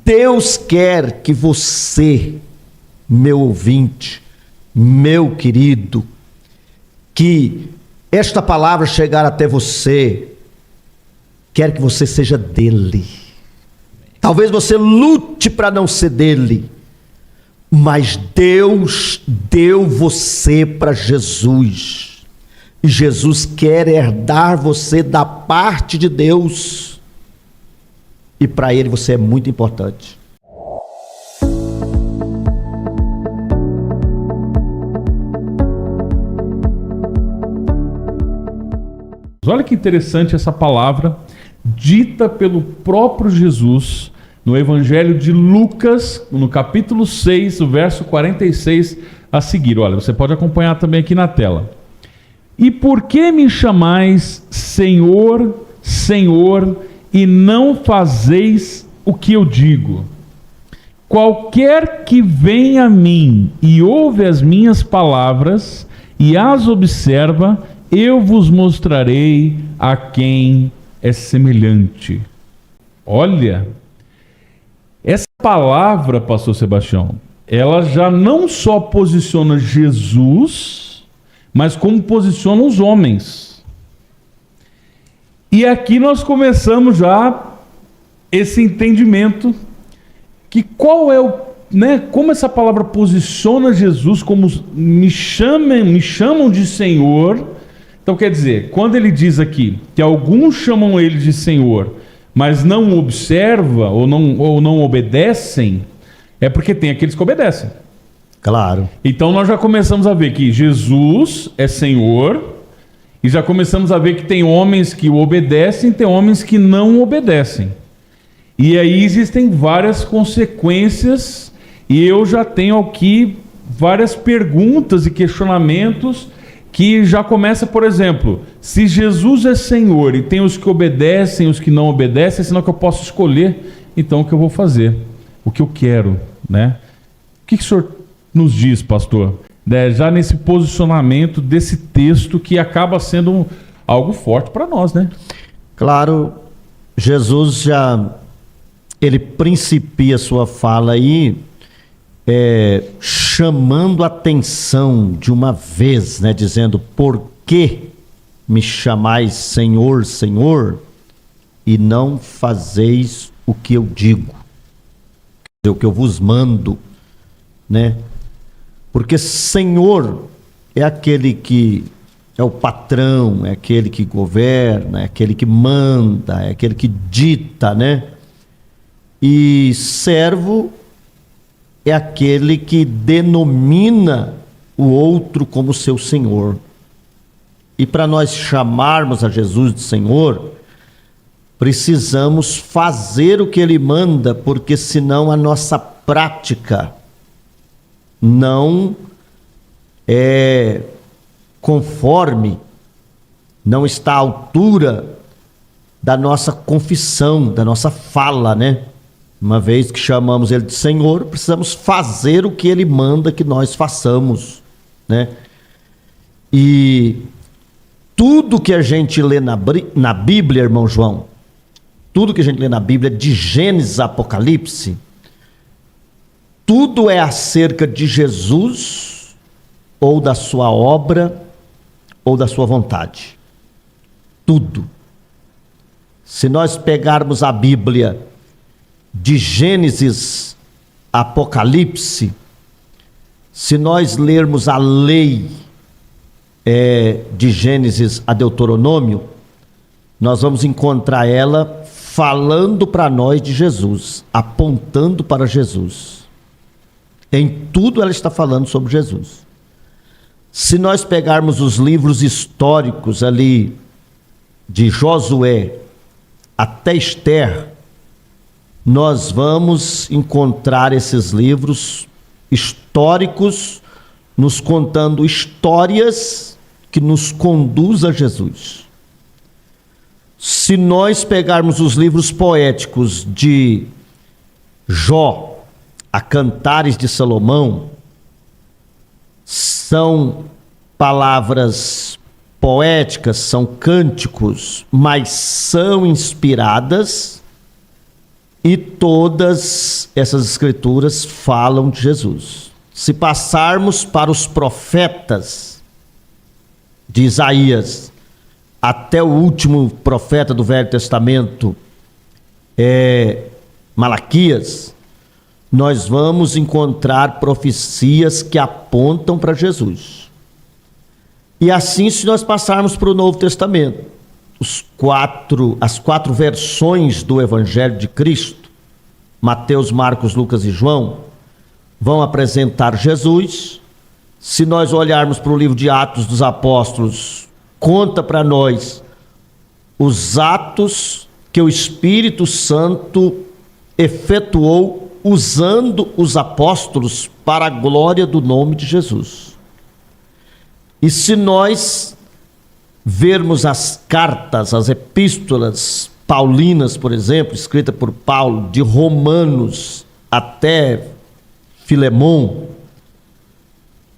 Deus quer que você, meu ouvinte, meu querido, que esta palavra chegar até você, quer que você seja dele. Talvez você lute para não ser dele, mas Deus deu você para Jesus. E Jesus quer herdar você da parte de Deus. E para ele você é muito importante. Olha que interessante essa palavra dita pelo próprio Jesus no Evangelho de Lucas, no capítulo 6, o verso 46 a seguir. Olha, você pode acompanhar também aqui na tela. E por que me chamais Senhor, Senhor, e não fazeis o que eu digo? Qualquer que vem a mim e ouve as minhas palavras e as observa, eu vos mostrarei a quem é semelhante. Olha, essa palavra, pastor Sebastião, ela já não só posiciona Jesus, mas como posiciona os homens. E aqui nós começamos já esse entendimento que qual é como essa palavra posiciona Jesus, como me chamam de Senhor. Então quer dizer, quando ele diz aqui que alguns chamam ele de Senhor, mas não observa ou não obedecem, é porque tem aqueles que obedecem. Claro. Então nós já começamos a ver que Jesus é Senhor, e já começamos a ver que tem homens que o obedecem, tem homens que não obedecem. E aí existem várias consequências, e eu já tenho aqui várias perguntas e questionamentos que já começa, por exemplo, se Jesus é Senhor e tem os que obedecem, os que não obedecem, senão que eu posso escolher, então o que eu vou fazer, o que eu quero, né? O que o senhor nos diz, pastor? Já nesse posicionamento desse texto que acaba sendo algo forte para nós, né? Claro, Jesus ele principia sua fala aí, chamando a atenção de uma vez, né, dizendo: por que me chamais Senhor, Senhor, e não fazeis o que eu digo, o que eu vos mando, né? Porque Senhor é aquele que é o patrão, é aquele que governa, é aquele que manda, é aquele que dita, né? E servo é aquele que denomina o outro como seu Senhor. E para nós chamarmos a Jesus de Senhor, precisamos fazer o que Ele manda, porque senão a nossa prática não é conforme, não está à altura da nossa confissão, da nossa fala, né? Uma vez que chamamos Ele de Senhor, precisamos fazer o que Ele manda que nós façamos, né? E tudo que a gente lê na Bíblia, irmão João, tudo que a gente lê na Bíblia, de Gênesis a Apocalipse, tudo é acerca de Jesus, ou da sua obra, ou da sua vontade. Tudo. Se nós pegarmos a Bíblia de Gênesis a Apocalipse, se nós lermos a lei de Gênesis a Deuteronômio, nós vamos encontrar ela falando para nós de Jesus, apontando para Jesus. Em tudo ela está falando sobre Jesus. Se nós pegarmos os livros históricos ali, de Josué até Esther, nós vamos encontrar esses livros históricos nos contando histórias que nos conduz a Jesus. Se nós pegarmos os livros poéticos de Jó a Cantares de Salomão, são palavras poéticas, são cânticos, mas são inspiradas E todas essas escrituras falam de Jesus. Se passarmos para os profetas de Isaías, até o último profeta do Velho Testamento, Malaquias, nós vamos encontrar profecias que apontam para Jesus. E assim, se nós passarmos para o Novo Testamento, as quatro versões do Evangelho de Cristo, Mateus, Marcos, Lucas e João, vão apresentar Jesus. Se nós olharmos para o livro de Atos dos Apóstolos, conta para nós os atos que o Espírito Santo efetuou usando os apóstolos para a glória do nome de Jesus. E se nós vermos as cartas, as epístolas paulinas, por exemplo, escrita por Paulo, de Romanos até Filemão,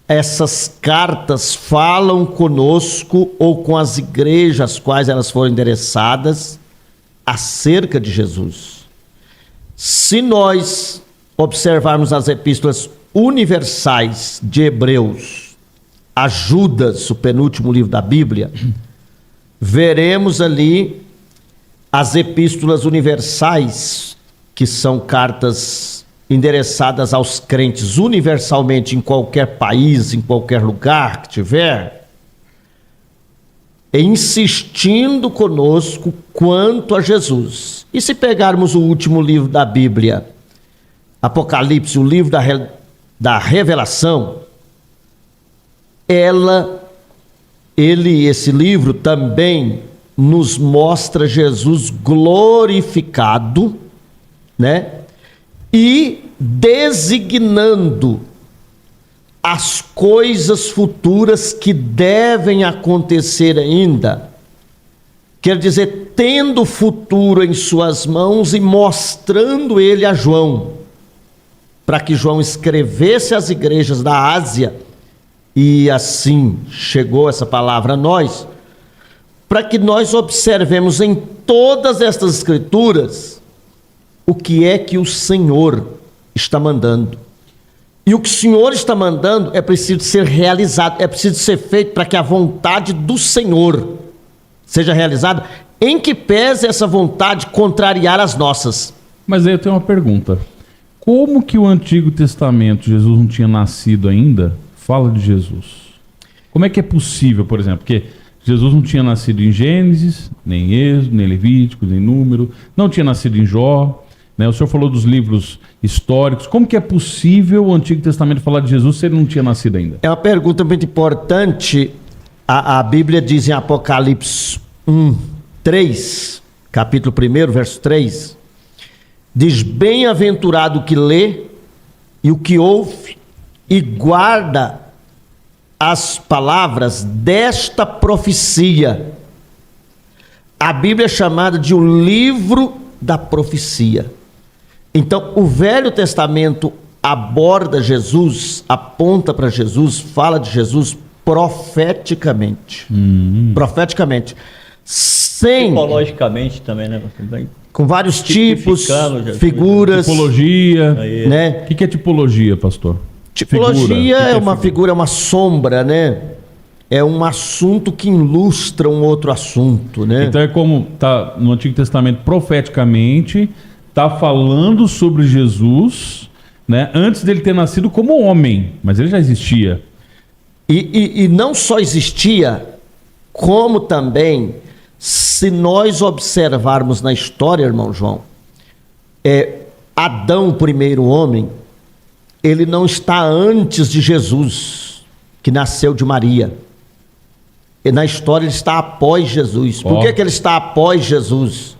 essas cartas falam conosco ou com as igrejas às quais elas foram endereçadas acerca de Jesus. Se nós observarmos as epístolas universais de Hebreus, a Judas, o penúltimo livro da Bíblia, veremos ali as epístolas universais, que são cartas endereçadas aos crentes universalmente em qualquer país, em qualquer lugar que tiver, insistindo conosco quanto a Jesus. E se pegarmos o último livro da Bíblia, Apocalipse, o livro da Revelação, esse livro também nos mostra Jesus glorificado, né? E designando as coisas futuras que devem acontecer ainda. Quer dizer, tendo o futuro em suas mãos e mostrando ele a João, para que João escrevesse às igrejas da Ásia, e assim chegou essa palavra a nós, para que nós observemos em todas estas escrituras o que é que o Senhor está mandando. E o que o Senhor está mandando é preciso ser realizado, é preciso ser feito para que a vontade do Senhor seja realizada, em que pese essa vontade contrariar as nossas. Mas aí eu tenho uma pergunta. Como que o Antigo Testamento, Jesus não tinha nascido ainda, fala de Jesus? Como é que é possível, por exemplo, porque Jesus não tinha nascido em Gênesis, nem em Êxodo, nem Levítico, nem Número, não tinha nascido em Jó, né? O senhor falou dos livros históricos. Como que é possível o Antigo Testamento falar de Jesus se ele não tinha nascido ainda? É uma pergunta muito importante. A Bíblia diz em Apocalipse 1:3, capítulo 1, verso 3, diz: bem-aventurado o que lê e o que ouve e guarda as palavras desta profecia. A Bíblia é chamada de o livro da profecia. Então, o Velho Testamento aborda Jesus, aponta para Jesus, fala de Jesus profeticamente. Profeticamente. Tipologicamente também, né? Com vários tipos, figuras. Tipologia. Né? O que é tipologia, pastor? Tipologia é uma figura, é uma sombra, né? É um assunto que ilustra um outro assunto, né? Então é como tá no Antigo Testamento profeticamente, tá falando sobre Jesus, né? Antes dele ter nascido como homem, mas ele já existia. E não só existia, como também, se nós observarmos na história, irmão João, Adão, o primeiro homem, ele não está antes de Jesus, que nasceu de Maria. E na história ele está após Jesus. Por que ele está após Jesus?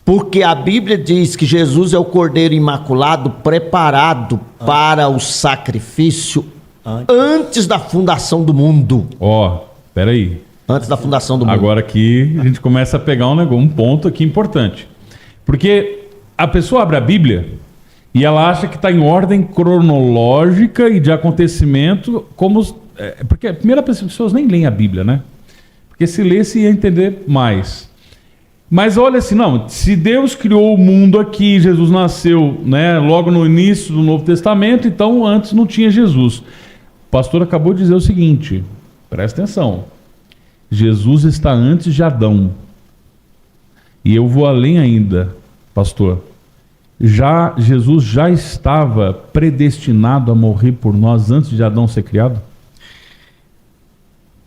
Porque a Bíblia diz que Jesus é o Cordeiro Imaculado preparado para o sacrifício antes da fundação do mundo. Peraí. Antes da fundação do mundo. Agora aqui a gente começa a pegar um ponto aqui importante. Porque a pessoa abre a Bíblia e ela acha que está em ordem cronológica e de acontecimento, porque a primeira pessoa, as pessoas nem leem a Bíblia, né? Porque se lesse ia entender mais. Mas olha assim, não, se Deus criou o mundo aqui, Jesus nasceu, né, logo no início do Novo Testamento, então antes não tinha Jesus. O pastor acabou de dizer o seguinte, presta atenção, Jesus está antes de Adão. E eu vou além ainda, pastor. Jesus já estava predestinado a morrer por nós antes de Adão ser criado?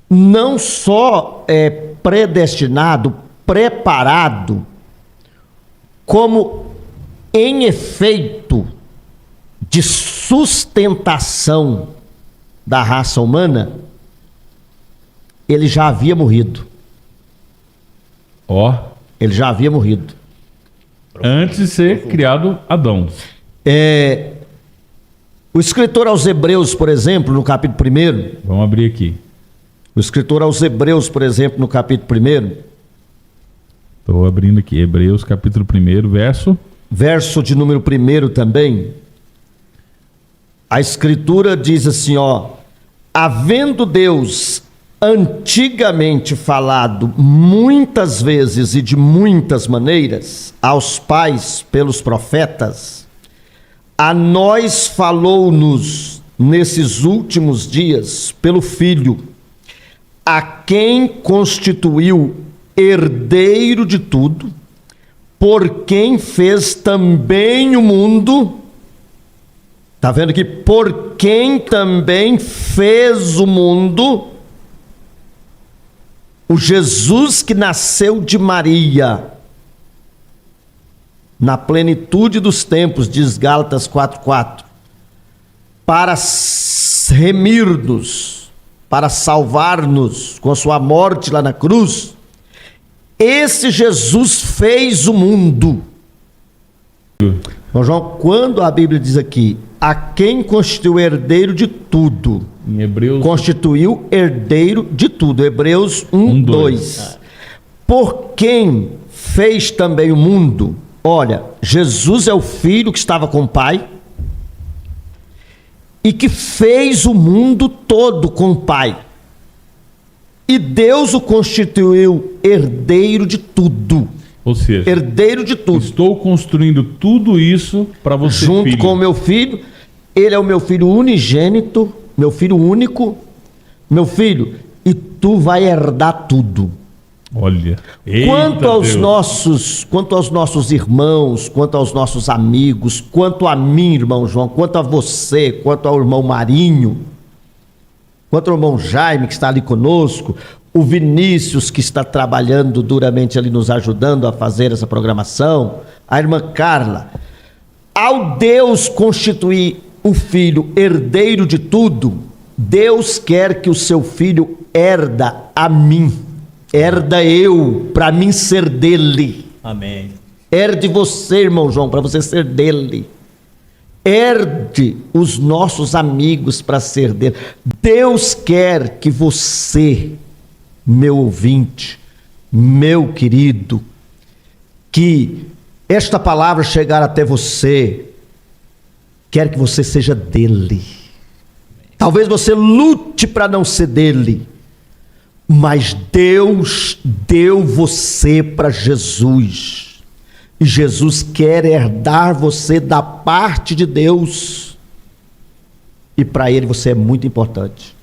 Não só é predestinado, preparado, como em efeito de sustentação da raça humana, ele já havia morrido. Ó. Ele já havia morrido. Antes de ser criado Adão. O escritor aos Hebreus, por exemplo, no capítulo 1. Vamos abrir aqui. O escritor aos Hebreus, por exemplo, no capítulo 1. Estou abrindo aqui. Hebreus, capítulo 1, verso. Verso de número 1 também. A escritura diz assim, ó. Havendo Deus antigamente falado muitas vezes e de muitas maneiras aos pais pelos profetas, a nós falou-nos nesses últimos dias pelo Filho, a quem constituiu herdeiro de tudo, por quem fez também o mundo. Está vendo aqui? Por quem também fez o mundo. O Jesus que nasceu de Maria, na plenitude dos tempos, diz Gálatas 4:4, para remir-nos, para salvar-nos com a sua morte lá na cruz, esse Jesus fez o mundo. Bom, João, quando a Bíblia diz aqui, a quem constituiu herdeiro de tudo, em Hebreus, constituiu herdeiro de tudo. Hebreus 1:2. Por quem fez também o mundo? Olha, Jesus é o Filho que estava com o Pai e que fez o mundo todo com o Pai. E Deus o constituiu herdeiro de tudo. ou seja, Herdeiro de tudo. estou construindo tudo isso para você, Junto filho. com o meu filho, ele é o meu filho unigênito, meu filho único, meu filho, e tu vai herdar tudo. Olha. Quanto aos Deus. nossos irmãos, quanto aos nossos amigos, quanto a mim, irmão João, quanto a você, quanto ao irmão Marinho, quanto ao irmão Jaime que está ali conosco, o Vinícius que está trabalhando duramente ali nos ajudando a fazer essa programação, a irmã Carla, ao Deus constituir o filho herdeiro de tudo, Deus quer que o seu filho herda a mim, herda eu, para mim ser dele. Amém. Herde você, irmão João, para você ser dele. Herde os nossos amigos para ser dele. Deus quer que você, meu ouvinte, meu querido, que esta palavra chegar até você, quer que você seja dele. Talvez você lute para não ser dele, mas Deus deu você para Jesus. E Jesus quer herdar você da parte de Deus. E para ele você é muito importante.